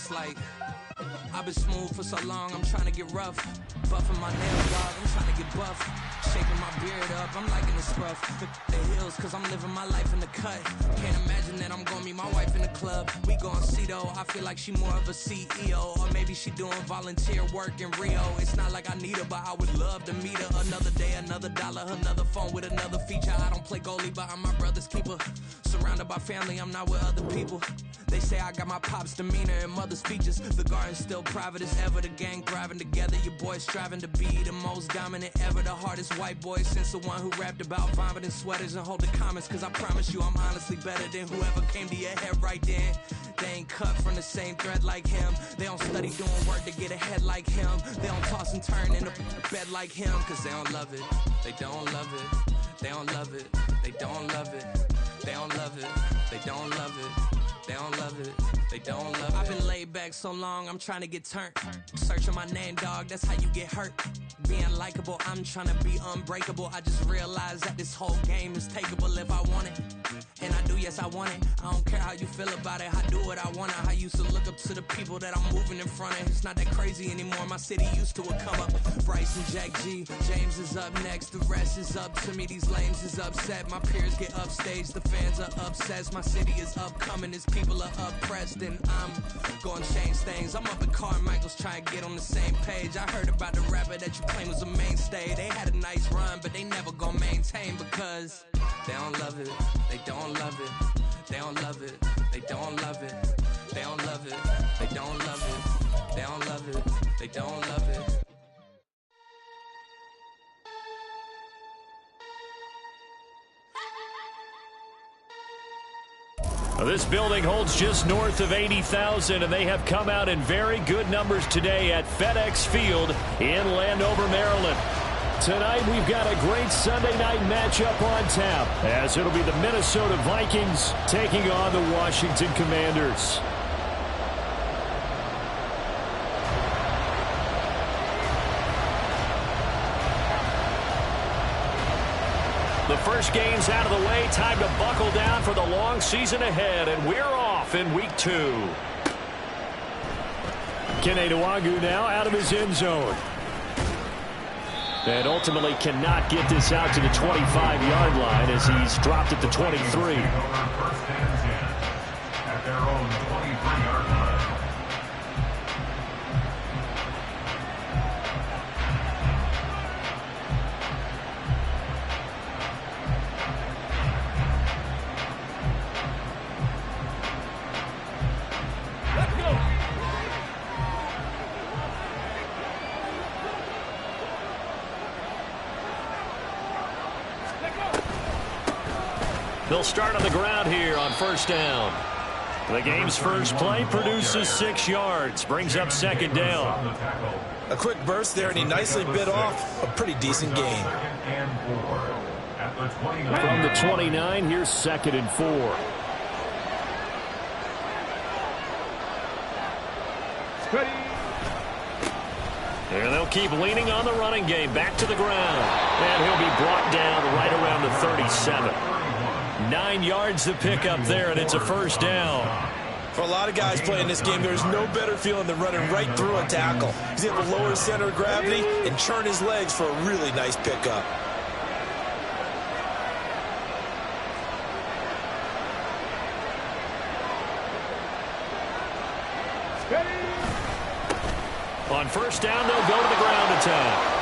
it's like I've been smooth for so long, I'm trying to get rough. Buffing my nails, dog, I'm trying to get buff. Shaping my beard up, I'm liking the scruff. The heels, cause I'm living my life in the cut. Can't imagine that I'm gonna meet my wife in the club. We gon' see though, I feel like she more of a CEO. Or maybe she doing volunteer work in Rio. It's not like I need her, but I would love to meet her. Another day, another dollar, another phone with another feature. I don't play goalie, but I'm my brother's keeper. Surrounded by family, I'm not with other people. They say I got my pop's demeanor and mother's features. The garden's still private as ever, the gang thriving together. Your boy striving to be the most dominant ever. The hardest white boy since the one who rapped about vomiting sweaters and holding comments. Cause I promise you I'm honestly better than whoever came to your head right then. They ain't cut from the same thread like him. They don't study doing work to get ahead like him. They don't toss and turn in the bed like him. Cause they don't love it, they don't love it. They don't love it, they don't love it. They don't love it, they don't love it. They don't love it, they don't love it. I've been laid back so long, I'm trying to get turned. Searching my name, dog, that's how you get hurt. Being likable, I'm trying to be unbreakable. I just realized that this whole game is takeable if I want it. And I do, yes, I want it. I don't care how you feel about it, I do what I want. I used to look up to the people that I'm moving in front of. It's not that crazy anymore, my city used to it come up. Bryce and Jack G, James is up next. The rest is up to me, these lames is upset. My peers get upstage, the fans are obsessed. My city is upcoming, it's people are oppressed, and I'm gonna change things. I'm up at Carmichael's trying to get on the same page. I heard about the rapper that you claim was a mainstay. They had a nice run, but they never gonna maintain because they don't love it, they don't love it, they don't love it, they don't love it, they don't love it, they don't love it, they don't love it, they don't love it. This building holds just north of 80,000, and they have come out in very good numbers today at FedEx Field in Landover, Maryland. Tonight, we've got a great Sunday night matchup on tap, as it'll be the Minnesota Vikings taking on the Washington Commanders. The first game's out of the way. Time to buckle down for the long season ahead, and we're off in week 2. Kene Nwangwu now out of his end zone. And ultimately cannot get this out to the 25-yard line as he's dropped at the 23. At their own 23-yard line. They'll start on the ground here on first down. The game's first play produces 6 yards, brings up second down. A quick burst there, and he nicely bit off a pretty decent gain. From the 29, here's 2nd and 4. And they'll keep leaning on the running game. Back to the ground. And he'll be brought down right around the 37. 9 yards to pick up there, and it's a first down. For a lot of guys playing this game, there's no better feeling than running right through a tackle. He's able to lower his center of gravity and churn his legs for a really nice pickup. On first down, they'll go to the ground attack.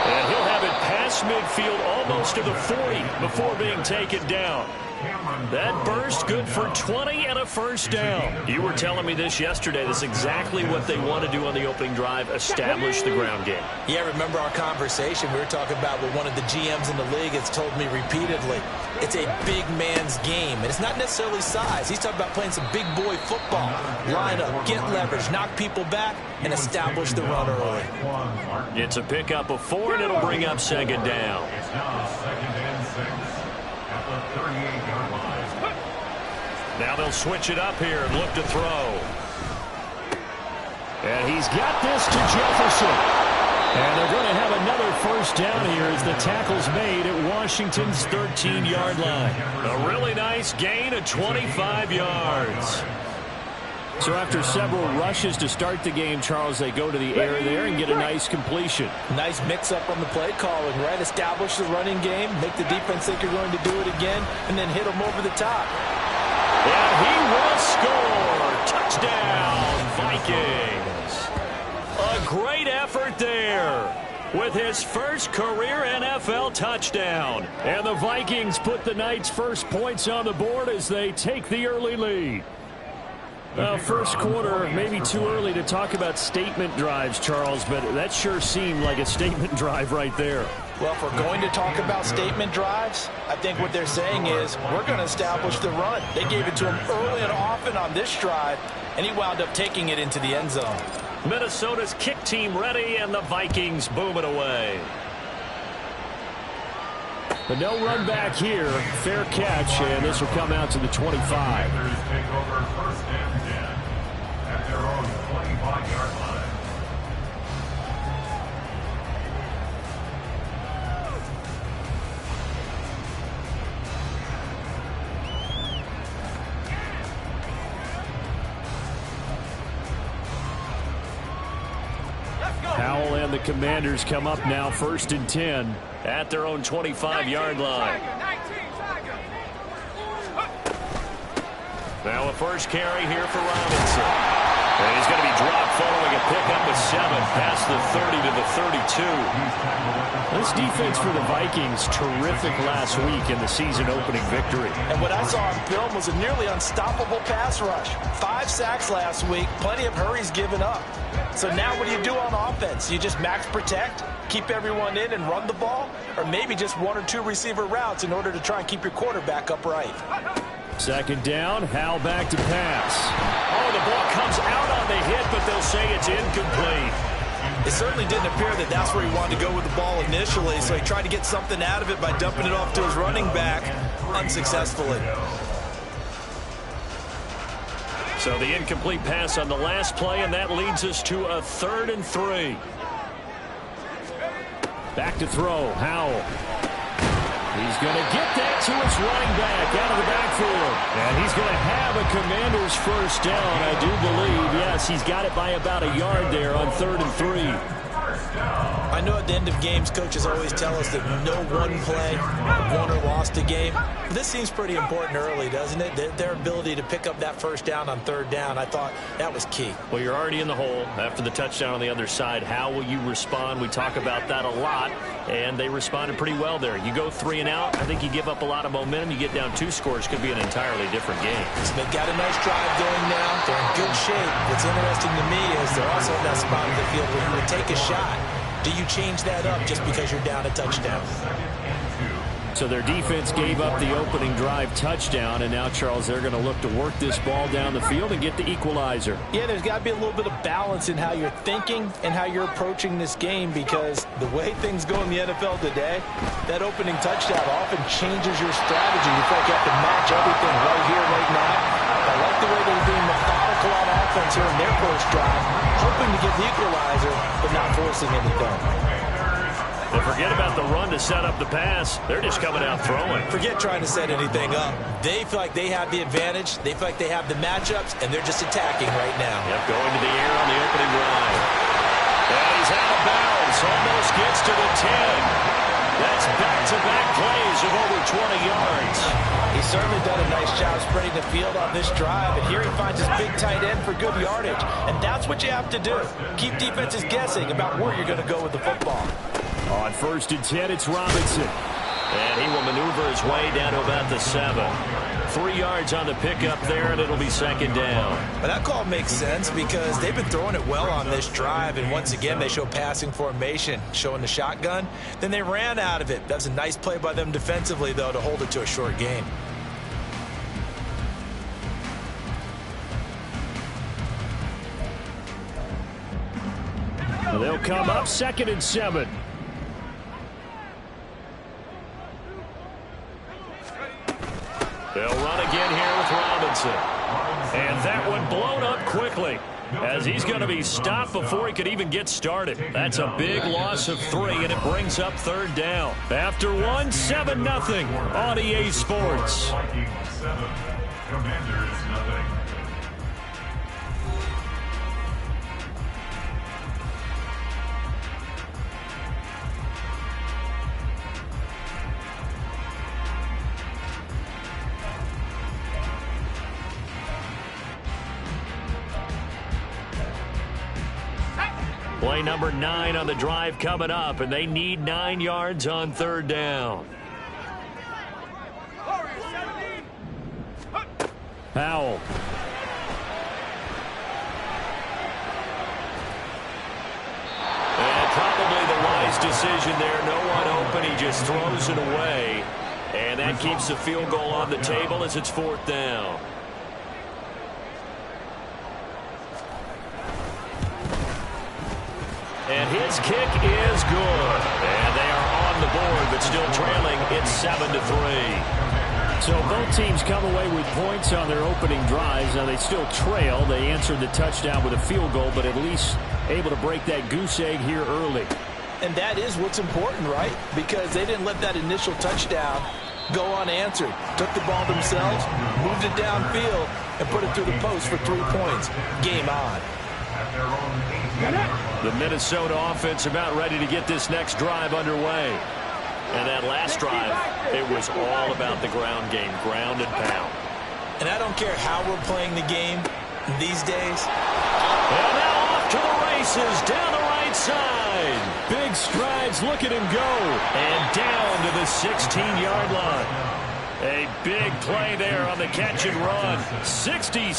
And he'll have it past midfield, almost to the 40 before being taken down. That burst good for 20 and a first down. You were telling me this yesterday. This is exactly what they want to do on the opening drive, establish the ground game. Yeah, remember our conversation? We were talking about what one of the GMs in the league has told me repeatedly. It's a big man's game, and it's not necessarily size. He's talking about playing some big boy football. Line up, get leverage, knock people back, and establish the run early. It's a pickup of 4, and it'll bring up second down. It's now 2nd and 6 at the 38-yard line. Now they'll switch it up here and look to throw. And he's got this to Jefferson. And they're going to have another first down here as the tackle's made at Washington's 13-yard line. A really nice gain of 25 yards. So after several rushes to start the game, Charles, they go to the air there and get a nice completion. Nice mix-up on the play calling, right? Establish the running game, make the defense think you're going to do it again, and then hit them over the top. And he will score. Touchdown, Vikings. A great effort there with his first career NFL touchdown. And the Vikings put the Knights' first points on the board as they take the early lead. Well, first quarter, maybe too early to talk about statement drives, Charles, but that sure seemed like a statement drive right there. Well, if we're going to talk about statement drives, I think what they're saying is we're going to establish the run. They gave it to him early and often on this drive, and he wound up taking it into the end zone. Minnesota's kick team ready, and the Vikings boom it away. But no run back here. Fair catch, and this will come out to the 25. Commanders take over first and 10 at their own 25-yard line. Howell and the Commanders come up now first and 10 at their own 25-yard line. Now a first carry here for Robinson. And he's going to be dropped following a pickup of 7 past the 30 to the 32. This defense for the Vikings, terrific last week in the season opening victory. And what I saw on film was a nearly unstoppable pass rush. 5 sacks last week, plenty of hurries given up. So now what do you do on offense? You just max protect, keep everyone in and run the ball, or maybe just 1 or 2 receiver routes in order to try and keep your quarterback upright. Second down, Howell back to pass. Oh, the ball comes out on the hit, but they'll say it's incomplete. It certainly didn't appear that that's where he wanted to go with the ball initially, so he tried to get something out of it by dumping it off to his running back unsuccessfully. So the incomplete pass on the last play, and that leads us to a 3rd and 3. Back to throw, Howell. He's going to get that to his running back out of the backfield. And he's going to have a Commander's first down, I do believe. Yes, he's got it by about a yard there on 3rd and 3. I know at the end of games, coaches always tell us that no one play won or lost a game. But this seems pretty important early, doesn't it? Their ability to pick up that first down on 3rd down, I thought that was key. Well, you're already in the hole after the touchdown on the other side. How will you respond? We talk about that a lot, and they responded pretty well there. You go 3 and out, I think you give up a lot of momentum. You get down 2 scores, could be an entirely different game. They've got a nice drive going now. They're in good shape. What's interesting to me is they're also in that spot of the field where you would take a shot. Do you change that up just because you're down a touchdown? So their defense gave up the opening drive touchdown, and now, Charles, they're going to look to work this ball down the field and get the equalizer. Yeah, there's got to be a little bit of balance in how you're thinking and how you're approaching this game, because the way things go in the NFL today, that opening touchdown often changes your strategy. You feel like you have to match everything right here, right now. I like the way they're being methodical on offense here in their first drive, hoping to get the equalizer, but not forcing anything. And forget about the run to set up the pass. They're just coming out throwing. Forget trying to set anything up. They feel like they have the advantage. They feel like they have the matchups, and they're just attacking right now. Yep, going to the air on the opening drive. And he's out of bounds. Almost gets to the 10. That's back-to-back plays of over 20 yards. He's certainly done a nice job spreading the field on this drive, and here he finds his big tight end for good yardage. And that's what you have to do. Keep defenses guessing about where you're going to go with the football. On 1st and 10, it's Robinson. And he will maneuver his way down to about the 7. 3 yards on the pickup there, and it'll be 2nd down. But that call makes sense because they've been throwing it well on this drive, and once again they show passing formation, showing the shotgun. Then they ran out of it. That was a nice play by them defensively, though, to hold it to a short gain. They'll come up 2nd and 7. They'll run again here with Robinson. And that one blown up quickly as he's going to be stopped before he could even get started. That's a big loss of 3, and it brings up 3rd down. After 1, 7-0 on EA Sports. Commanders nothing. Play number 9 on the drive coming up, and they need 9 yards on 3rd down. Powell. And probably the wise decision there. No one open. He just throws it away. And that keeps the field goal on the table as it's 4th down. And his kick is good. And they are on the board, but still trailing. It's 7-3. So both teams come away with points on their opening drives. Now they still trail. They answered the touchdown with a field goal, but at least able to break that goose egg here early. And that is what's important, right? Because they didn't let that initial touchdown go unanswered. Took the ball themselves, moved it downfield, and put it through the post for 3 points. Game on. The Minnesota offense about ready to get this next drive underway. And that last drive, it was all about the ground game, ground and pound. And I don't care how we're playing the game these days. And now off to the races, down the right side. Big strides, look at him go. And down to the 16-yard line. A big play there on the catch and run. 66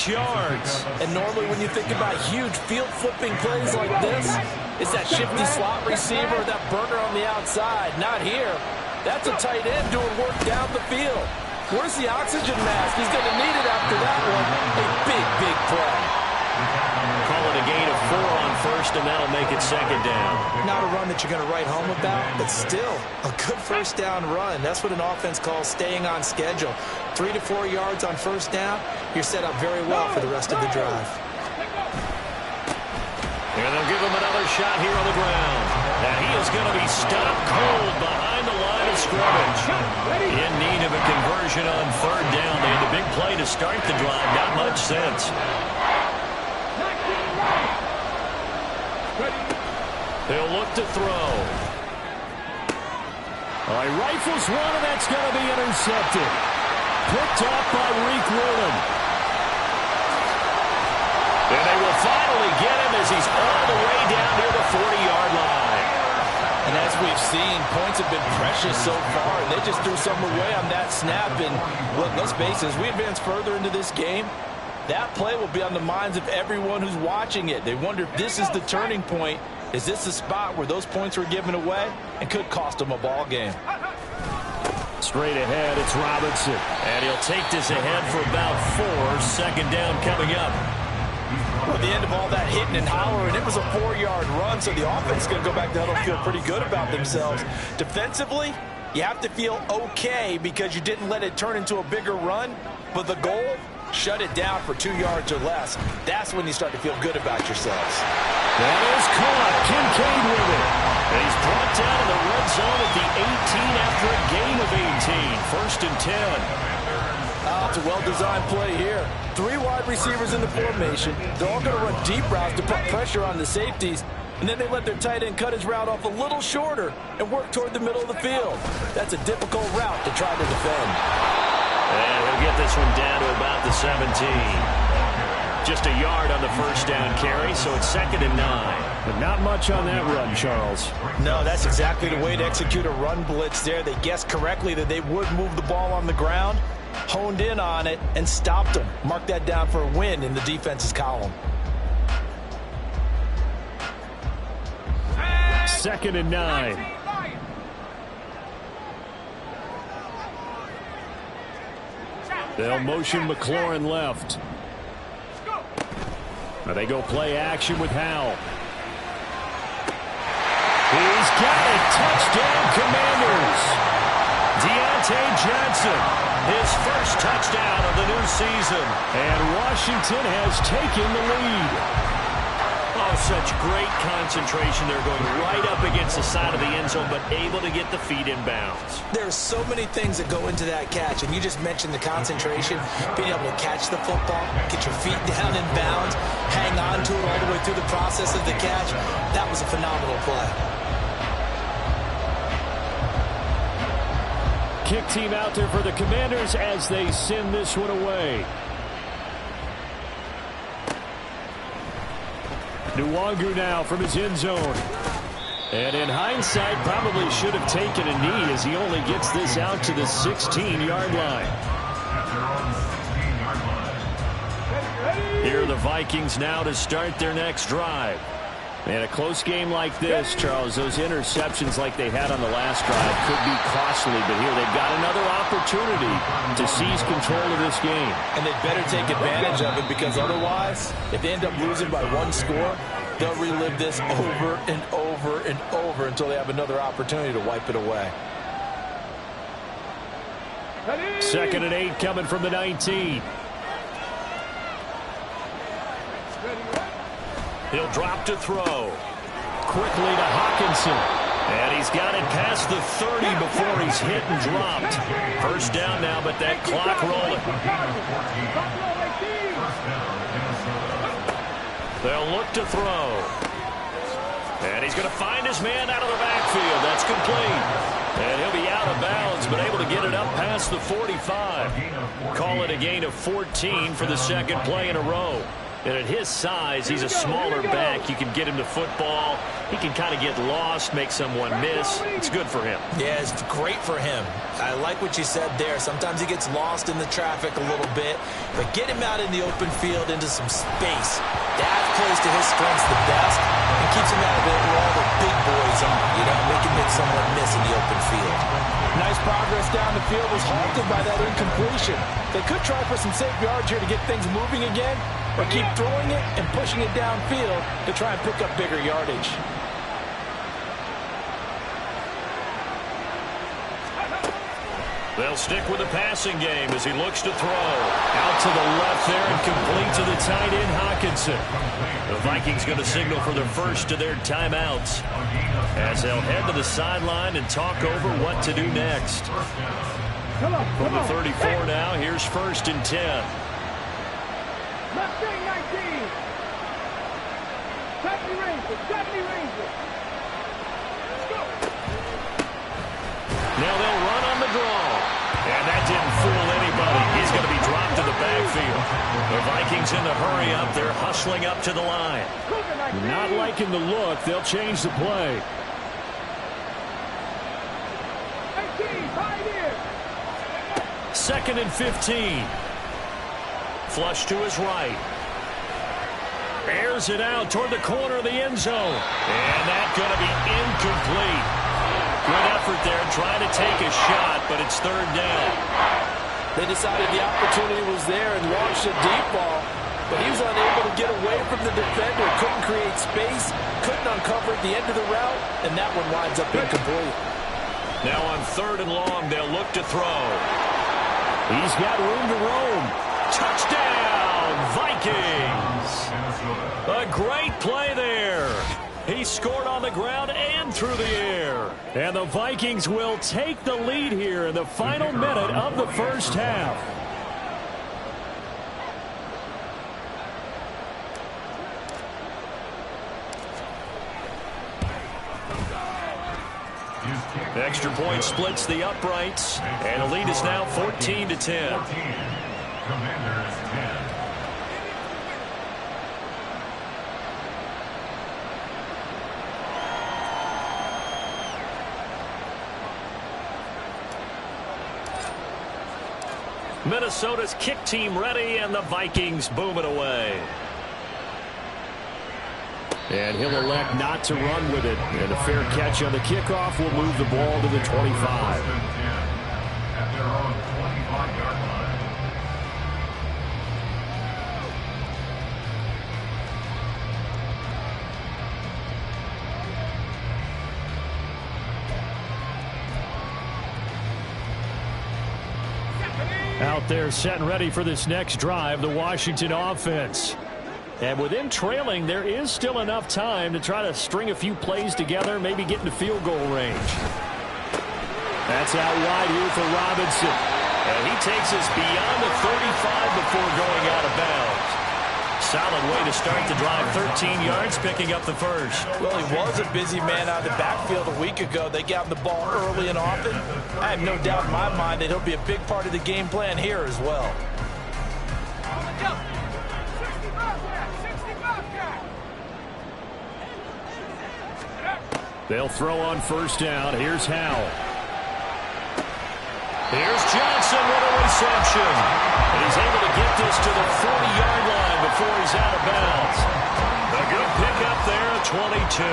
yards. And normally when you think about huge field-flipping plays like this, it's that shifty slot receiver, that burner on the outside. Not here. That's a tight end doing work down the field. Where's the oxygen mask? He's going to need it after that one. A big, big play. Call it a gain of 4 on 1st, and that'll make it 2nd down. Not a run that you're going to write home about, but still a good 1st down run. That's what an offense calls staying on schedule. 3 to 4 yards on 1st down, you're set up very well for the rest of the drive. And they'll give him another shot here on the ground. And he is going to be stopped cold behind the line of scrimmage. In need of a conversion on 3rd down. They had a big play to start the drive. Not much sense. He'll look to throw. All right, rifles one, and that's going to be intercepted. Picked off by Reek Woolen. And they will finally get him as he's all the way down near the 40-yard line. And as we've seen, points have been precious so far, and they just threw something away on that snap. And look, let's face it, as we advance further into this game, that play will be on the minds of everyone who's watching it. They wonder if this is the turning point. Is this the spot where those points were given away and could cost them a ball game? Straight ahead, it's Robinson. And he'll take this ahead for about 4. 2nd down coming up. At the end of all that hitting and hollering, it was a 4-yard run, so the offense is going to go back to huddle and feel pretty good about themselves. Defensively, you have to feel okay because you didn't let it turn into a bigger run, but the goal, shut it down for 2 yards or less. That's when you start to feel good about yourselves. That is caught. Kincaid with it. And he's brought down in the red zone at the 18 after a gain of 18. 1st and 10. Oh, it's a well-designed play here. 3 wide receivers in the formation. They're all going to run deep routes to put pressure on the safeties. And then they let their tight end cut his route off a little shorter and work toward the middle of the field. That's a difficult route to try to defend. And he'll get this one down to about the 17. Just a yard on the 1st down carry, so it's 2nd and 9. But not much on that run, Charles. No, that's exactly the way to execute a run blitz there. They guessed correctly that they would move the ball on the ground, honed in on it, and stopped them. Mark that down for a win in the defense's column. 2nd and 9. They'll motion McLaurin left. Now they go play action with Howell. He's got it. Touchdown, Commanders. Deontay Johnson, his first touchdown of the new season. And Washington has taken the lead. Oh, such great concentration. They're going right up against the side of the end zone, but able to get the feet in bounds. There's so many things that go into that catch, and you just mentioned the concentration, being able to catch the football, get your feet down in bounds, hang on to it all the way through the process of the catch. That was a phenomenal play. Kick team out there for the Commanders as they send this one away. Nwangu now from his end zone. And in hindsight, probably should have taken a knee as he only gets this out to the 16-yard line. Here are the Vikings now to start their next drive. And a close game like this, Charles, those interceptions like they had on the last drive could be costly. But here they've got another opportunity to seize control of this game. And they'd better take advantage of it, because otherwise, if they end up losing by one score, they'll relive this over and over and over until they have another opportunity to wipe it away. 2nd and 8 coming from the 19. He'll drop to throw. Quickly to Hawkinson. And he's got it past the 30 before he's hit and dropped. First down now, but that clock rolling. They'll look to throw. And he's going to find his man out of the backfield. That's complete. And he'll be out of bounds, but able to get it up past the 45. Call it a gain of 14 for the second play in a row. And at his size, he's a smaller back. You can get him to football. He can kind of get lost, make someone miss. It's good for him. Yeah, it's great for him. I like what you said there. Sometimes he gets lost in the traffic a little bit. But get him out in the open field into some space. That plays to his strengths the best and keeps him out of it where all the big boys are, making someone miss in the open field. Nice progress down the field was halted by that incompletion. They could try for some safe yards here to get things moving again, or keep throwing it and pushing it downfield to try and pick up bigger yardage. They'll stick with the passing game as he looks to throw. Out to the left there and complete to the tight end, Hawkinson. The Vikings going to signal for the first of their timeouts as they'll head to the sideline and talk over what to do next. From the 34 now, here's 1st and 10. Left wing 19. 70 Rangers. 70 Rangers. Let's go. Now they'll run on the draw. And that didn't fool anybody. He's going to be dropped to the backfield. The Vikings in the hurry up. They're hustling up to the line. Not liking the look. They'll change the play. 2nd and 15. Flush to his right. Airs it out toward the corner of the end zone. And that's going to be incomplete. Good effort there trying to take a shot, but it's 3rd down. They decided the opportunity was there and launched a deep ball, but he was unable to get away from the defender, couldn't create space, couldn't uncover at the end of the route, and that one winds up incomplete. Now on 3rd and long, they'll look to throw. He's got room to roam. Touchdown, Vikings! A great play there. He scored on the ground and through the air. And the Vikings will take the lead here in the final minute of the first half. Extra point splits the uprights, and the lead is now 14-10. Commanders 10. Minnesota's kick team ready, and the Vikings boom it away. And he'll elect not to run with it. And a fair catch on the kickoff will move the ball to the 25. At their own 25-yard line. Out there set and ready for this next drive, the Washington offense. And with them trailing, there is still enough time to try to string a few plays together, maybe get into field goal range. That's out wide here for Robinson. And he takes us beyond the 35 before going out of bounds. Solid way to start the drive, 13 yards, picking up the first. Well, he was a busy man out of the backfield a week ago. They got him the ball early and often. I have no doubt in my mind that he'll be a big part of the game plan here as well. They'll throw on first down. Here's Howell. Here's Johnson with a reception. And he's able to get this to the 40-yard line before he's out of bounds. A good pickup there at 22.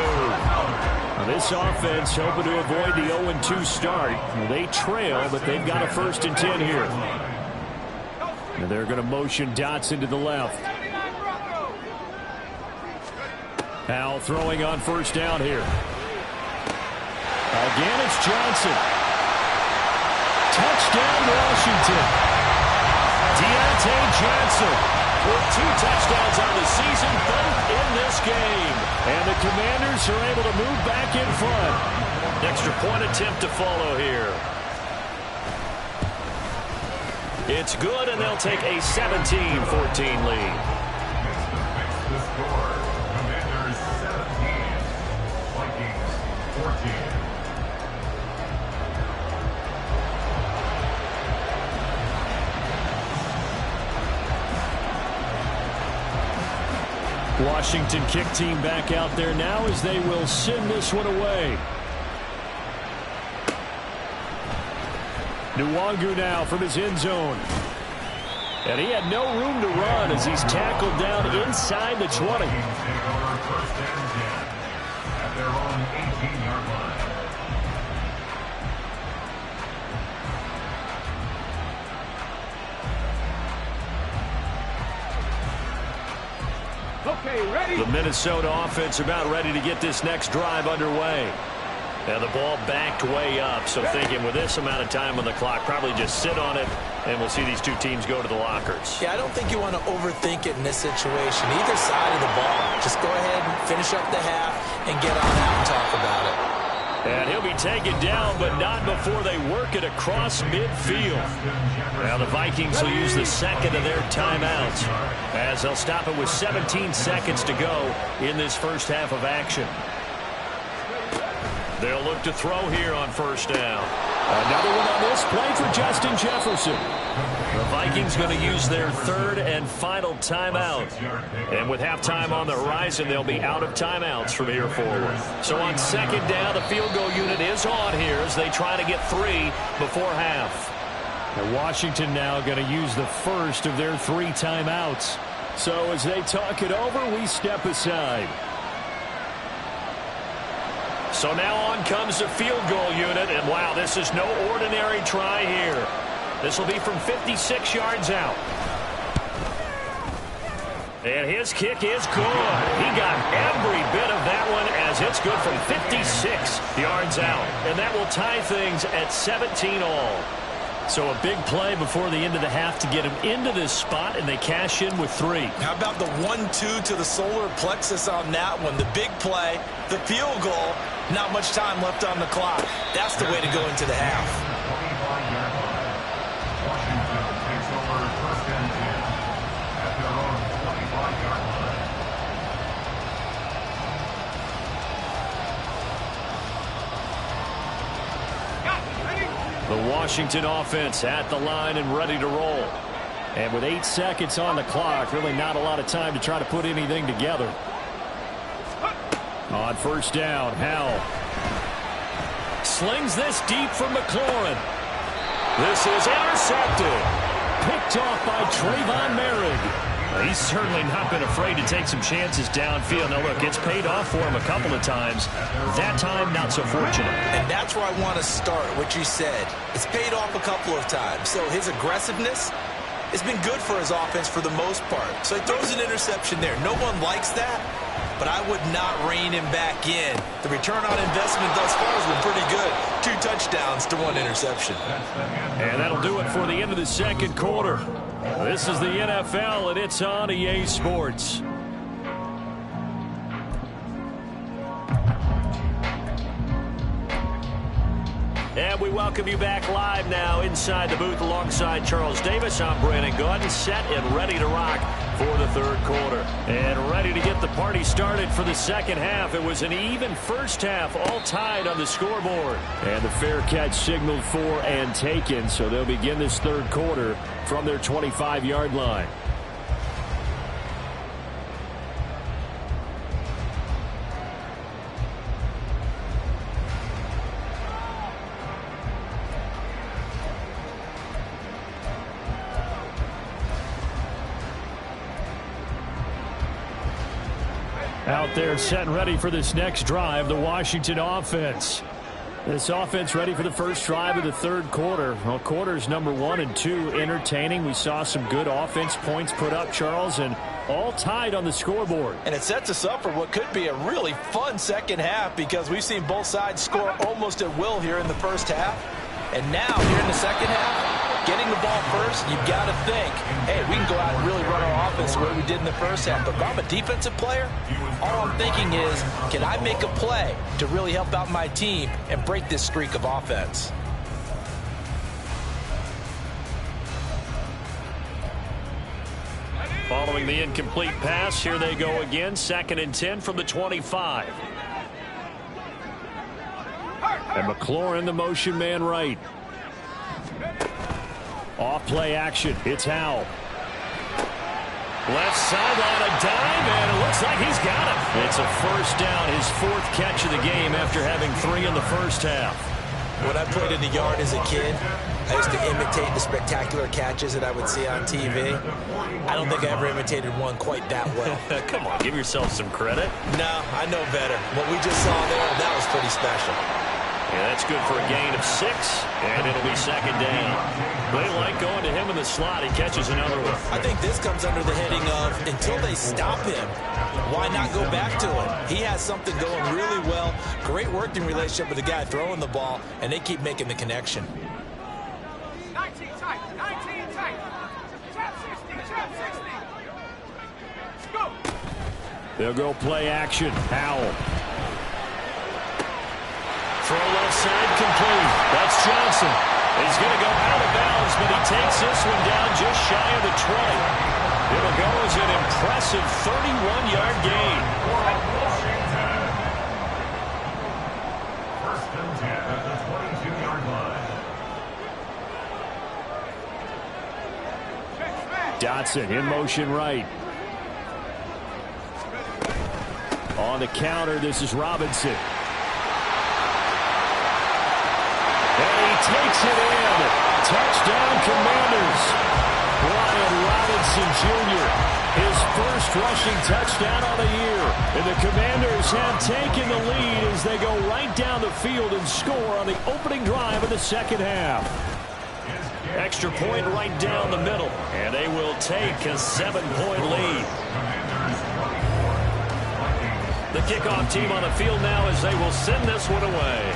Now this offense hoping to avoid the 0-2 start. They trail, but they've got a 1st and 10 here. And they're going to motion Dotson to the left. Howell throwing on first down here. Again, it's Johnson. Touchdown, Washington. Deontay Johnson with 2 touchdowns on the season, both in this game. And the Commanders are able to move back in front. Extra point attempt to follow here. It's good, and they'll take a 17-14 lead. The score, Commanders 17, Vikings 14. Washington kick team back out there now as they will send this one away. Nwangu now from his end zone. And he had no room to run as he's tackled down inside the 20. Take over 1st and 10 at their own 18-yard line. Okay, ready? The Minnesota offense about ready to get this next drive underway. Now the ball backed way up, so thinking with this amount of time on the clock, probably just sit on it, and we'll see these 2 teams go to the lockers. Yeah, I don't think you want to overthink it in this situation. Either side of the ball. Just go ahead and finish up the half and get on out and talk about it. And he'll be taken down, but not before they work it across midfield. Now the Vikings will use the 2nd of their timeouts as they'll stop it with 17 seconds to go in this first half of action. They'll look to throw here on first down. Another one on this play for Justin Jefferson. The Vikings going to use their 3rd and final timeout. And with halftime on the horizon, they'll be out of timeouts from here forward. So on 2nd down, the field goal unit is on here as they try to get 3 before half. And Washington now going to use the 1st of their 3 timeouts. So as they talk it over, we step aside. So now on comes the field goal unit, and wow, this is no ordinary try here. This will be from 56 yards out. And his kick is good. He got every bit of that one as it's good from 56 yards out. And that will tie things at 17 all. So a big play before the end of the half to get him into this spot, and they cash in with 3. How about the 1-2 to the solar plexus on that one? The big play, the field goal, not much time left on the clock. That's the way to go into the half. 25-yard line. Washington takes over 1st and 10 at their own 25-yard line. The Washington offense at the line and ready to roll. And with 8 seconds on the clock, really not a lot of time to try to put anything together. On first down, Howell slings this deep from McLaurin. This is intercepted. Picked off by Trayvon Merrick. He's certainly not been afraid to take some chances downfield. Now, look, it's paid off for him a couple of times. That time, not so fortunate. And that's where I want to start, what you said. It's paid off a couple of times. So his aggressiveness has been good for his offense for the most part. So he throws an interception there. No one likes that, but I would not rein him back in. The return on investment thus far has been pretty good. 2 touchdowns to 1 interception. And that'll do it for the end of the second quarter. This is the NFL, and it's on EA Sports. And we welcome you back live now inside the booth alongside Charles Davis. I'm Brandon Gaudin, set and ready to rock for the 3rd quarter. And ready to get the party started for the second half. It was an even first half, all tied on the scoreboard. And the fair catch signaled for and taken, so they'll begin this 3rd quarter from their 25-yard line. out there set and ready for this next drive, the Washington offense. This offense ready for the first drive of the third quarter. Well, quarters number 1 and 2 entertaining. We saw some good offense points put up, Charles, and all tied on the scoreboard. And it sets us up for what could be a really fun second half because we've seen both sides score almost at will here in the first half. And now, here in the second half, getting the ball first, you've got to think, hey, we can go out and really run our offense the way we did in the first half. But if I'm a defensive player, all I'm thinking is, can I make a play to really help out my team and break this streak of offense? Following the incomplete pass, here they go again. 2nd and 10 from the 25. And McLaurin, the motion man right. Off play action. It's Howell. Left sideline, a dime, and it looks like he's got it. It's a first down, his 4th catch of the game after having 3 in the first half. When I played in the yard as a kid, I used to imitate the spectacular catches that I would see on TV. I don't think I ever imitated one quite that well. Come on, give yourself some credit. No, I know better. What we just saw there, that was pretty special. Yeah, that's good for a gain of 6, and it'll be 2nd down. They like going to him in the slot. He catches another one. I think this comes under the heading of, until they stop him, why not go back to it? He has something going really well. Great working relationship with the guy throwing the ball, and they keep making the connection. 19 tight, 19 tight. Trap 60, trap 60. Go. They'll go play action. Howell. Throw left side complete. That's Johnson. He's going to go out of bounds, but he takes this one down just shy of the 20. It'll go as an impressive 31-yard gain. First and 10 at the 22-yard line. Dotson in motion right. On the counter, this is Robinson. Takes it in. Touchdown, Commanders. Brian Robinson Jr., his first rushing touchdown on the year. And the Commanders have taken the lead as they go right down the field and score on the opening drive of the second half. Extra point right down the middle, and they will take a 7-point lead. The kickoff team on the field now as they will send this one away.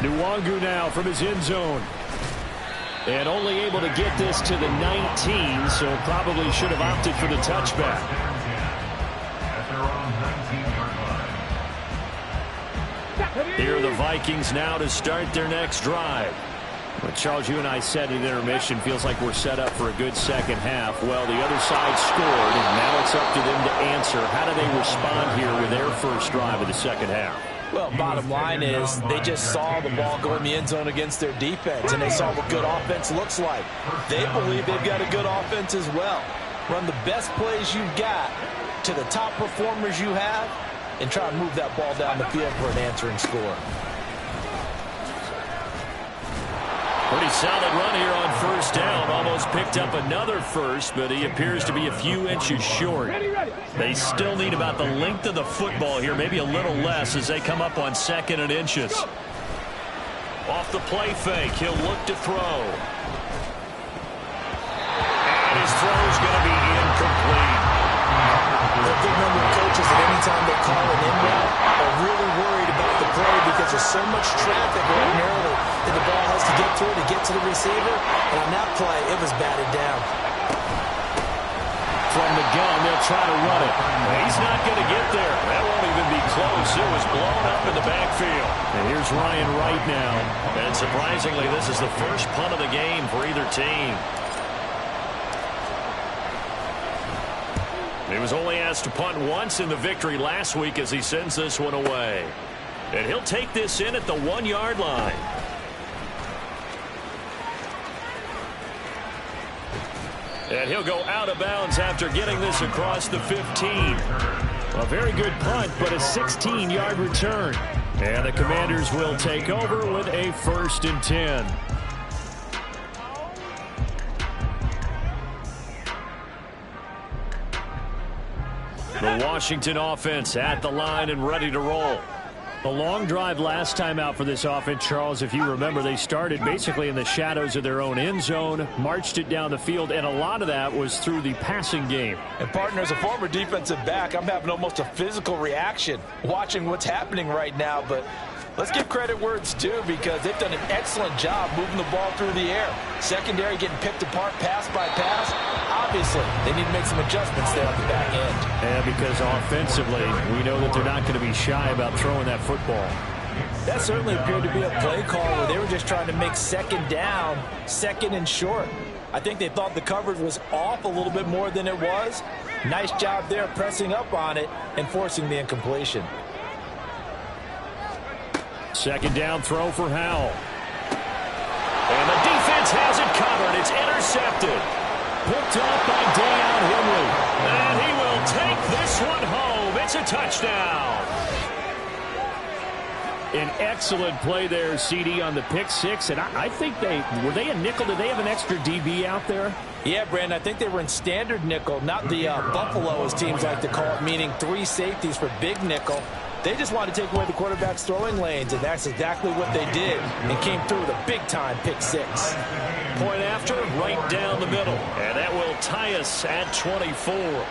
Nwangu now from his end zone. And only able to get this to the 19, so probably should have opted for the touchback. Here are the Vikings now to start their next drive. Well, Charles, you and I said in intermission, feels like we're set up for a good second half. Well, the other side scored, and now it's up to them to answer. How do they respond here with their first drive of the second half? Well, bottom line is they just saw the ball go in the end zone against their defense, and they saw what good offense looks like. They believe they've got a good offense as well. Run the best plays you've got to the top performers you have, and try to move that ball down the field for an answering score. Pretty solid run here on first down. Almost picked up another first, but he appears to be a few inches short. They still need about the length of the football here, maybe a little less as they come up on 2nd and inches. Off the play fake, he'll look to throw. And his throw is going to be incomplete. A good number of coaches at any time they call an in route are really worried about the play because there's so much traffic ordinarily that the ball has to get through to get to the receiver. And on that play, it was batted down. From the gun, they'll try to run it. He's not going to get there. That won't even be close. It was blown up in the backfield. And here's Ryan Wright now. And surprisingly, this is the first punt of the game for either team. He was only asked to punt once in the victory last week as he sends this one away. And he'll take this in at the 1-yard line. And he'll go out of bounds after getting this across the 15. A very good punt, but a 16-yard return. And the Commanders will take over with a 1st and 10. The Washington offense at the line and ready to roll. The long drive last time out for this offense, Charles, if you remember, they started basically in the shadows of their own end zone, marched it down the field, and a lot of that was through the passing game. And partner, as a former defensive back, I'm having almost a physical reaction watching what's happening right now, but let's give credit where it's due because they've done an excellent job moving the ball through the air. Secondary getting picked apart pass by pass. Obviously, they need to make some adjustments there on the back end. Yeah, because offensively, we know that they're not going to be shy about throwing that football. That certainly appeared to be a play call where they were just trying to make second down, second and short. I think they thought the coverage was off a little bit more than it was. Nice job there pressing up on it and forcing the incompletion. Second down throw for Howell. And the defense has it covered. It's intercepted. Picked off by Deion Henry. And he will take this one home. It's a touchdown. An excellent play there, CD, on the pick six. And I think were they a nickel? Did they have an extra DB out there? Yeah, Brandon, I think they were in standard nickel, not the Buffalo, as teams like to call it, meaning 3 safeties for big nickel. They just wanted to take away the quarterback's throwing lanes, and that's exactly what they did, and came through with a big-time pick six. Point after, right down the middle. And that will tie us at 24.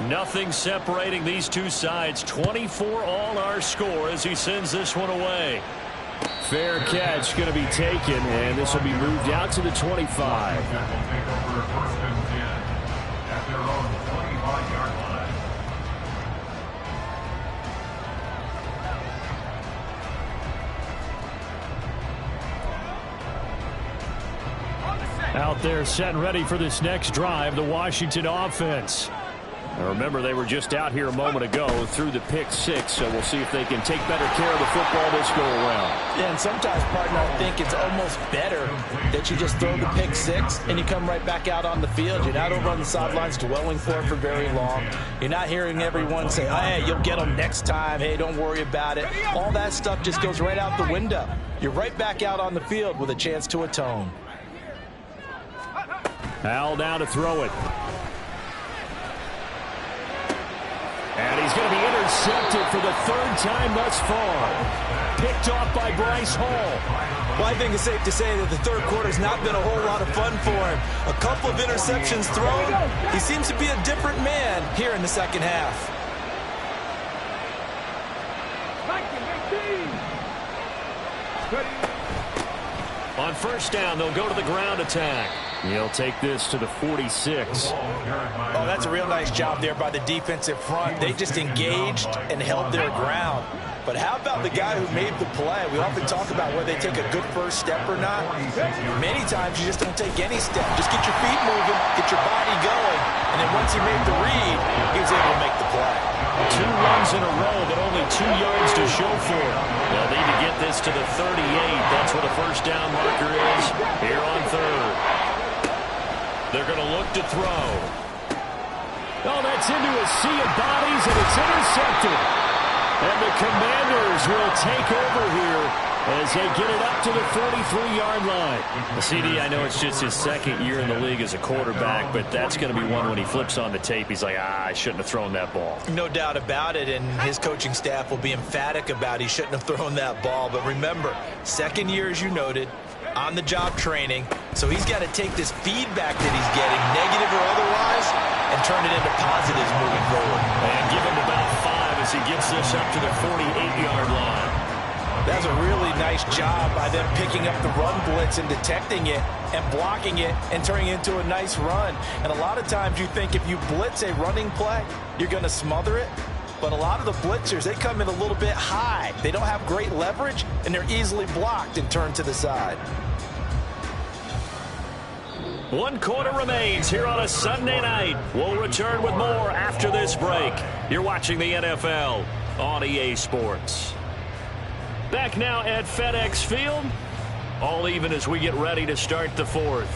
Nothing separating these two sides. 24 all our score as he sends this one away. Fair catch going to be taken, and this will be moved out to the 25. Will take over first and 10 at their own 25-yard line. Out there set and ready for this next drive, the Washington offense. Now remember, they were just out here a moment ago through the pick six, so we'll see if they can take better care of the football this go around. Yeah, and sometimes, partner, I think it's almost better that you just throw the pick six and you come right back out on the field. You're not over on the sidelines dwelling for it for very long. You're not hearing everyone say, oh, hey, you'll get them next time. Hey, don't worry about it. All that stuff just goes right out the window. You're right back out on the field with a chance to atone. Howell down to throw it. And he's going to be intercepted for the 3rd time thus far. Picked off by Bryce Hall. Well, I think it's safe to say that the third quarter's not been a whole lot of fun for him. A couple of interceptions thrown. He seems to be a different man here in the second half. On first down, they'll go to the ground attack. He'll take this to the 46. Oh, that's a real nice job there by the defensive front. They just engaged and held their ground. But how about the guy who made the play? We often talk about whether they take a good first step or not. Many times you just don't take any step. Just get your feet moving, get your body going, and then once he made the read, he was able to make the play. 2 runs in a row, but only 2 yards to show for it. They'll need to get this to the 38. That's where the first down marker is here on 3rd. They're going to look to throw. Oh, that's into a sea of bodies, and it's intercepted. And the Commanders will take over here as they get it up to the 43-yard line. CD, I know it's just his 2nd year in the league as a quarterback, but that's going to be one when he flips on the tape. He's like, I shouldn't have thrown that ball. No doubt about it, and his coaching staff will be emphatic about he shouldn't have thrown that ball. But remember, 2nd year, as you noted, on-the-job training, so he's got to take this feedback that he's getting, negative or otherwise, and turn it into positives moving forward. And give him about 5 as he gets this up to the 48-yard line. That's a really nice job by them picking up the run blitz and detecting it and blocking it and turning it into a nice run. And a lot of times you think if you blitz a running play, you're going to smother it. But a lot of the blitzers, they come in a little bit high. They don't have great leverage, and they're easily blocked and turned to the side. 1 quarter remains here on a Sunday night. We'll return with more after this break. You're watching the NFL on EA Sports. Back now at FedEx Field. All even as we get ready to start the 4th.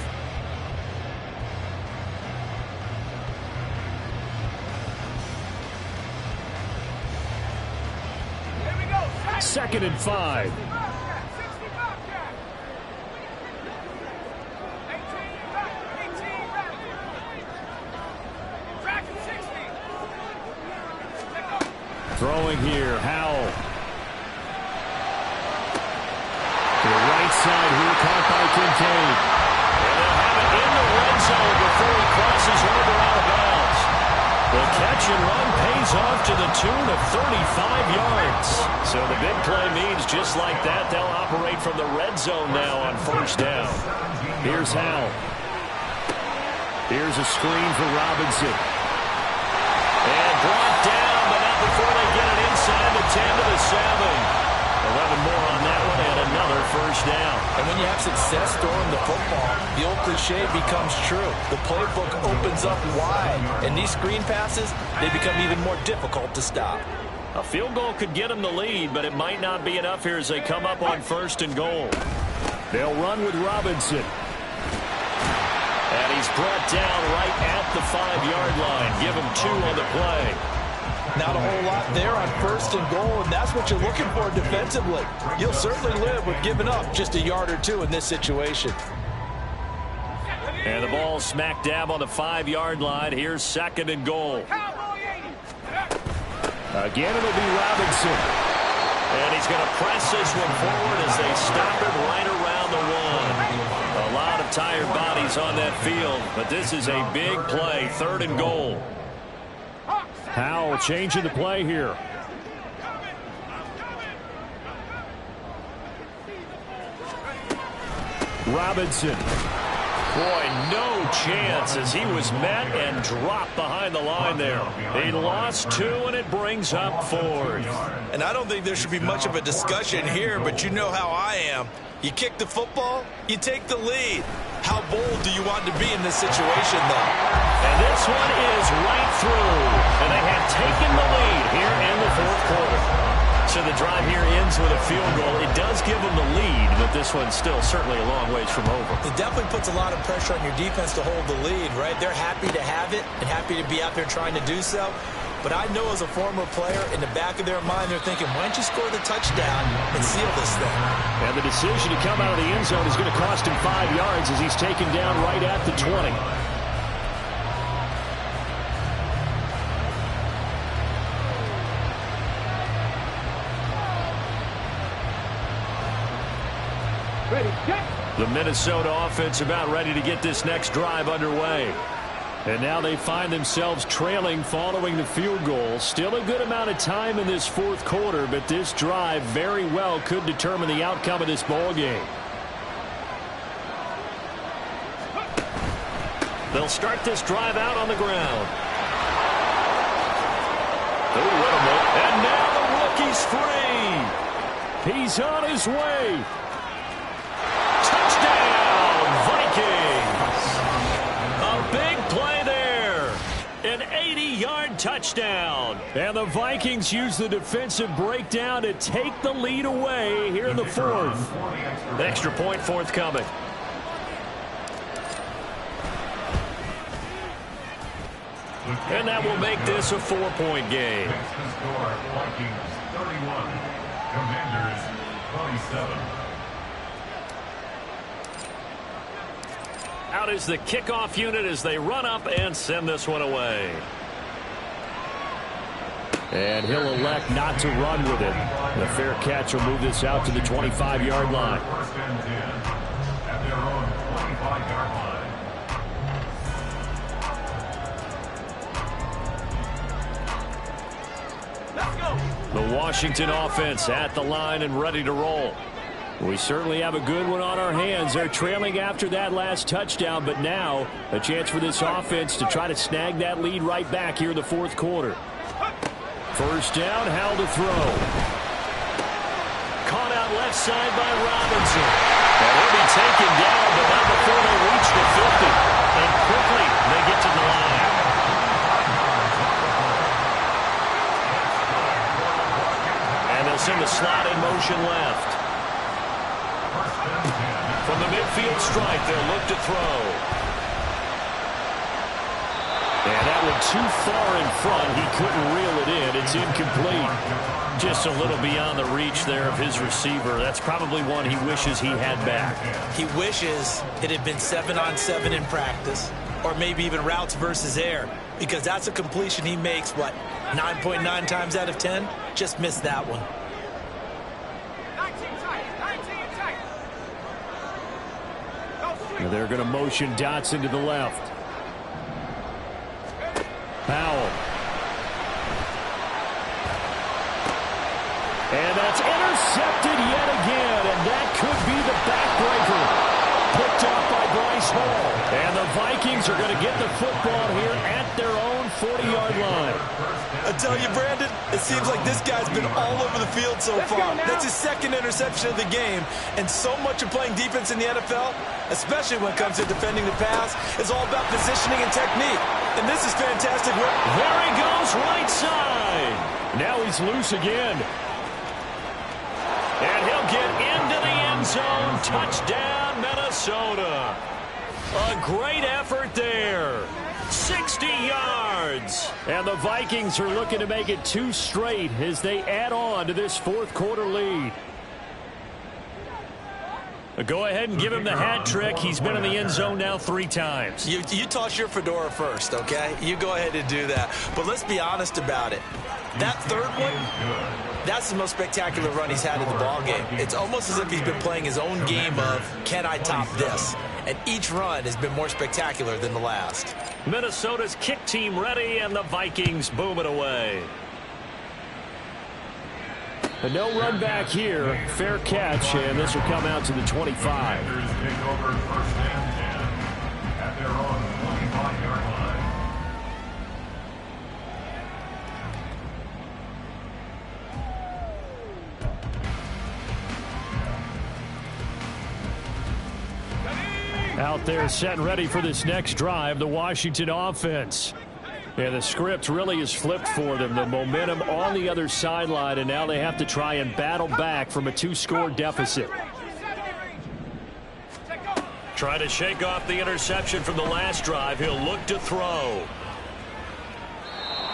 2nd and 5. Throwing here, Howell. To the right side here, caught by Kincaid. And they'll have it in the red zone before he crosses over out of bounds. The catch and run pays off to the tune of 35 yards. So the big play means just like that, they'll operate from the red zone now on 1st down. Here's Howell. Here's a screen for Robinson. And brought down, but not before they get it inside the 10 to the 7. 11 more on that one and another 1st down. And when you have success throwing the football, the old cliche becomes true. The playbook opens up wide, and these screen passes, they become even more difficult to stop. A field goal could get them the lead, but it might not be enough here as they come up on 1st and goal. They'll run with Robinson. And he's brought down right at the 5-yard line. Give him 2 on the play. Not a whole lot there on 1st and goal, and that's what you're looking for defensively. You'll certainly live with giving up just a yard or 2 in this situation. And the ball smack dab on the 5-yard line. Here's 2nd and goal. Again, it'll be Robinson. And he's going to press this one forward as they stop it right around the 1. A lot of tired bodies on that field, but this is a big play. 3rd and goal. Howell changing the play here. Robinson. Boy, no chance as he was met and dropped behind the line there. He lost 2, and it brings up 4th. And I don't think there should be much of a discussion here, but you know how I am. You kick the football, you take the lead. How bold do you want to be in this situation, though? And this one is right through. And they have taken the lead here in the 4th quarter. So the drive here ends with a field goal. It does give them the lead, but this one's still certainly a long ways from over. It definitely puts a lot of pressure on your defense to hold the lead, right? They're happy to have it and happy to be out there trying to do so. But I know as a former player, in the back of their mind, they're thinking, why don't you score the touchdown and seal this thing? And the decision to come out of the end zone is going to cost him 5 yards as he's taken down right at the 20. The Minnesota offense about ready to get this next drive underway. And now they find themselves trailing following the field goal. Still a good amount of time in this 4th quarter, but this drive very well could determine the outcome of this ball game. They'll start this drive out on the ground. And now the rookie's free. He's on his way. Touchdown, Vikings. A big play there. An 80-yard touchdown. And the Vikings use the defensive breakdown to take the lead away here in the 4th. Extra point forthcoming. And that will make this a 4-point game. Vikings 31, Commanders 27. Out is the kickoff unit as they run up and send this one away. And he'll elect not to run with it. The fair catch will move this out to the 25-yard line. 1st and 10 at their own 25-yard line. The Washington offense at the line and ready to roll. We certainly have a good one on our hands. They're trailing after that last touchdown, but now a chance for this offense to try to snag that lead right back here in the 4th quarter. 1st down, Howell to throw. Caught out left side by Robinson. And he'll be taken down, but not before they reach the 50. And quickly they get to the line. And they'll send the slot in motion left. From the midfield stripe, they'll look to throw. And that will too far in front. He couldn't reel it in. It's incomplete. Just a little beyond the reach there of his receiver. That's probably one he wishes he had back. He wishes it had been 7-on-7 in practice, or maybe even routes versus air, because that's a completion he makes, 9.9 times out of 10? Just missed that one. And they're going to motion Dotson to the left. Powell. And that's intercepted yet again, and that could be the backbreaker. Picked off by Bryce Hall. And the Vikings are going to get the football here at their own 40-yard line. I tell you, Brandon, it seems like this guy's been all over the field so far. That's his second interception of the game, and so much of playing defense in the NFL, especially when it comes to defending the pass, is all about positioning and technique. And this is fantastic work. There he goes, right side. Now he's loose again. And he'll get into the end zone. Touchdown, Minnesota. A great effort there. 60 yards. And the Vikings are looking to make it 2 straight as they add on to this fourth quarter lead. Go ahead and give him the hat trick. He's been in the end zone now 3 times. You toss your fedora first, okay? You go ahead and do that. But let's be honest about it. That third one, that's the most spectacular run he's had in the ballgame. It's almost as if he's been playing his own game of, can I top this? And each run has been more spectacular than the last. Minnesota's kick team ready, and the Vikings boom it away. A no run back here. Fair catch, and this will come out to the 25. Take over first and 10 at their own 25-yard line. Out there set and ready for this next drive, the Washington offense. Yeah, the script really is flipped for them. The momentum on the other sideline, and now they have to try and battle back from a 2-score deficit. Try to shake off the interception from the last drive. He'll look to throw.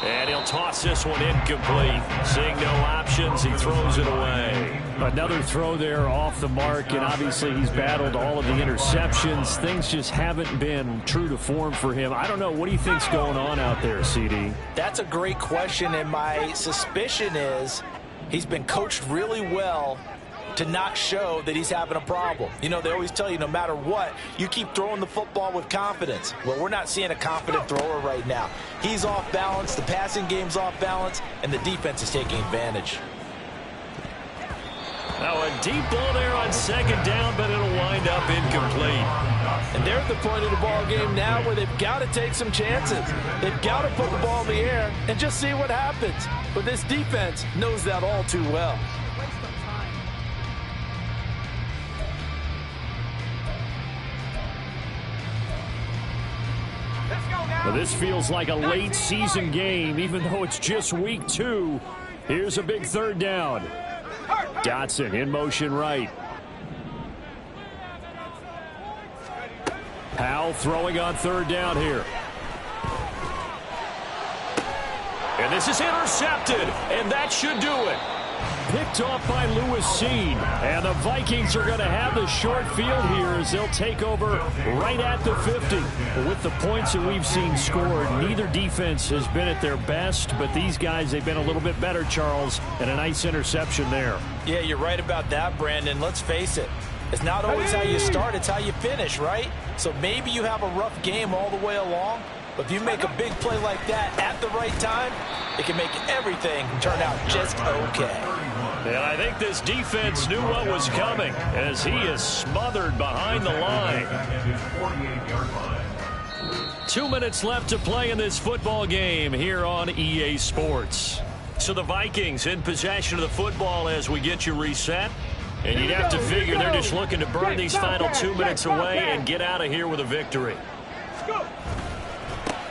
And he'll toss this one incomplete. Seeing no options, he throws it away. Another throw there off the mark, and obviously he's battled all of the interceptions. Things just haven't been true to form for him. I don't know. What do you think's going on out there, CD? That's a great question, and my suspicion is he's been coached really well to not show that he's having a problem. You know, they always tell you no matter what, you keep throwing the football with confidence. Well, we're not seeing a confident thrower right now. He's off balance, the passing game's off balance, and the defense is taking advantage. Now a deep ball there on second down, but it'll wind up incomplete. And they're at the point of the ball game now where they've got to take some chances. They've got to put the ball in the air and just see what happens. But this defense knows that all too well. Well, this feels like a late season game, even though it's just week 2. Here's a big third down. Dotson in motion right. Powell throwing on third down here. And this is intercepted, and that should do it. Picked off by Lewis Seen. And the Vikings are going to have the short field here as they'll take over right at the 50. With the points that we've seen scored, neither defense has been at their best, but these guys, they've been a little bit better, Charles, and a nice interception there. Yeah, you're right about that, Brandon. Let's face it. It's not always how you start, it's how you finish, right? So maybe you have a rough game all the way along, but if you make a big play like that at the right time, it can make everything turn out just okay. And I think this defense knew what was coming as he is smothered behind the line. 2 minutes left to play in this football game here on EA Sports. So the Vikings in possession of the football as we get you reset. And you'd have to figure they're just looking to burn these final 2 minutes away and get out of here with a victory.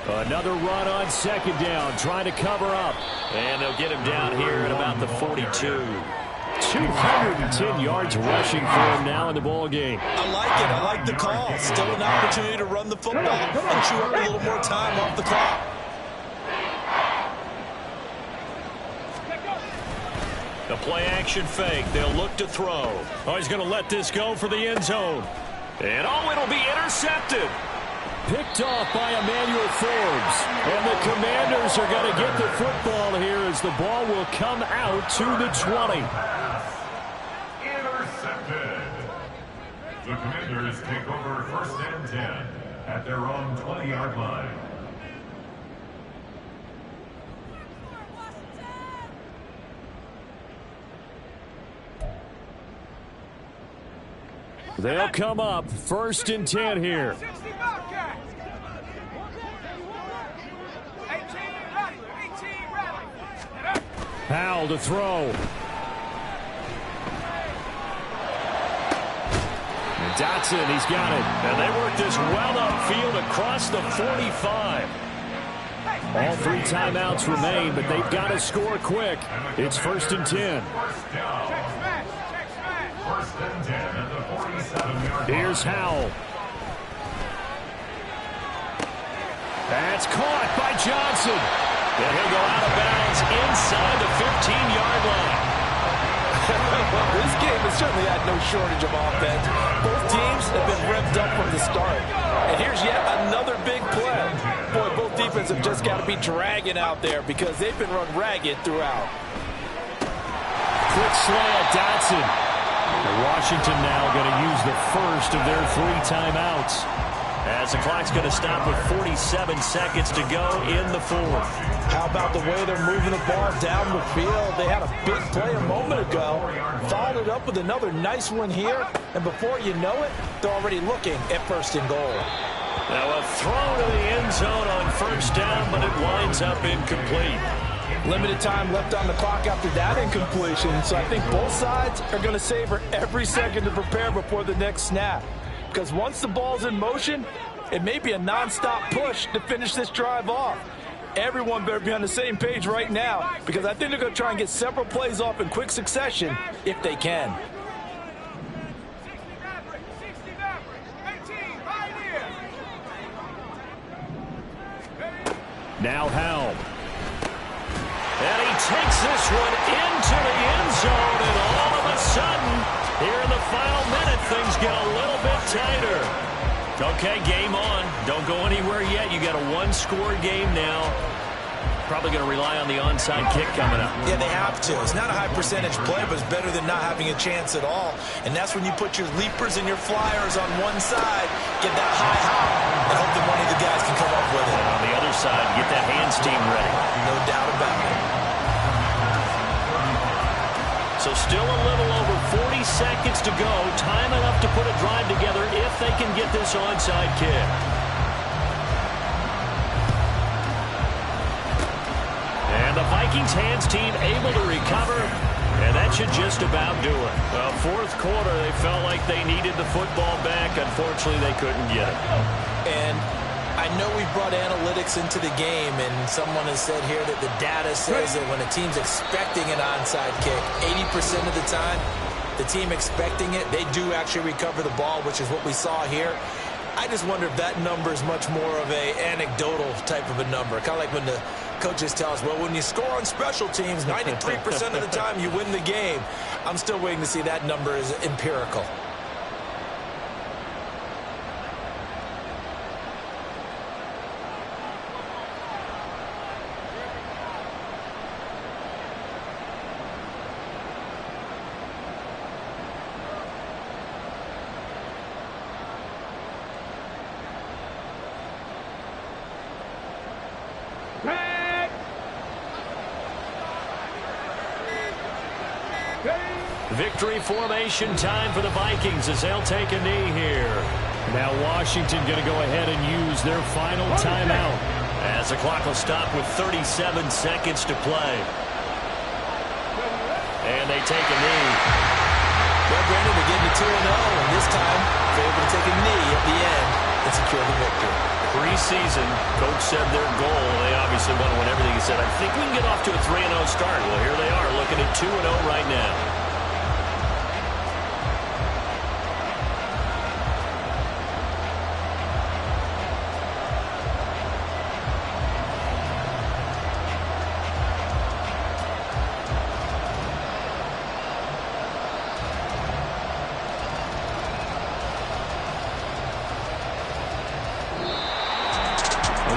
Another run on second down, trying to cover up. And they'll get him down here at about the 42. 210 yards rushing for him now in the ball game. I like it. I like the call. Still an opportunity to run the football and chew up a little more time off the clock. The play-action fake. They'll look to throw. Oh, he's going to let this go for the end zone. And, it'll be intercepted. Picked off by Emmanuel Forbes. And the Commanders are going to get the football here as the ball will come out to the 20. Intercepted. The Commanders take over 1st and 10 at their own 20-yard line. They'll come up 1st and 10 here. Powell to throw. And Dotson, he's got it. And they work this well upfield across the 45. All 3 timeouts remain, but they've got to score quick. It's 1st and 10. Here's Howell. That's caught by Johnson. And he'll go out of bounds inside the 15-yard line. Well, this game has certainly had no shortage of offense. Both teams have been revved up from the start. And here's yet another big play. Boy, both defenses have just got to be dragging out there because they've been run ragged throughout. Quick slant, Dotson. Washington now going to use the first of their 3 timeouts. As the clock's going to stop with 47 seconds to go in the 4th. How about the way they're moving the ball down the field? They had a big play a moment ago. Followed it up with another nice one here. And before you know it, they're already looking at 1st and goal. Now a throw to the end zone on 1st down, but it winds up incomplete. Limited time left on the clock after that incompletion. So I think both sides are going to savor every second to prepare before the next snap. Because once the ball's in motion, it may be a nonstop push to finish this drive off. Everyone better be on the same page right now because I think they're going to try and get several plays off in quick succession if they can. Now Howell. And he takes this one into the end zone, and all of a sudden, here in the final minute, things get a little bit tighter. Okay, game on. Don't go anywhere yet. You got a 1-score game now. Probably going to rely on the onside kick coming up. Yeah, they have to. It's not a high percentage play, but it's better than not having a chance at all. And that's when you put your leapers and your flyers on one side, get that high hop, and hope that one of the guys can come up with it. And on the other side, get that hands team ready. No doubt about it. So still a little over 40 seconds to go. Time enough to put a drive together if they can get this onside kick. And the Vikings hands team able to recover, and that should just about do it. Well, 4th quarter, they felt like they needed the football back. Unfortunately, they couldn't get it. And I know we brought analytics into the game, and someone has said here that the data says that when a team's expecting an onside kick, 80% of the time, the team expecting it, they do actually recover the ball, which is what we saw here. I just wonder if that number is much more of a anecdotal type of a number. Kind of like when the coaches tell us, well, when you score on special teams, 93% of the time you win the game. I'm still waiting to see that number is empirical. Victory formation time for the Vikings as they'll take a knee here. Now Washington going to go ahead and use their final timeout. As the clock will stop with 37 seconds to play. And they take a knee. Well, Brandon, we're getting to 2-0, and this time they're able to take a knee at the end and secure the victory. Preseason, coach said their goal, they obviously want to win everything. He said, I think we can get off to a 3-0 start. Well, here they are looking at 2-0 right now.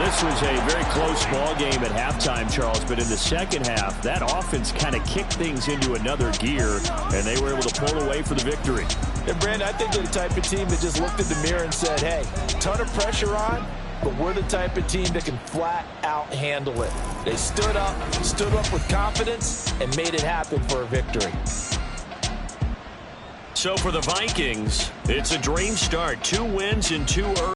this was a very close ball game at halftime, Charles, but in the second half, that offense kind of kicked things into another gear, and they were able to pull away for the victory. And, Brandon, I think they're the type of team that just looked in the mirror and said, hey, ton of pressure on, but we're the type of team that can flat out handle it. They stood up with confidence, and made it happen for a victory. So for the Vikings, it's a dream start. 2 wins in 2 early.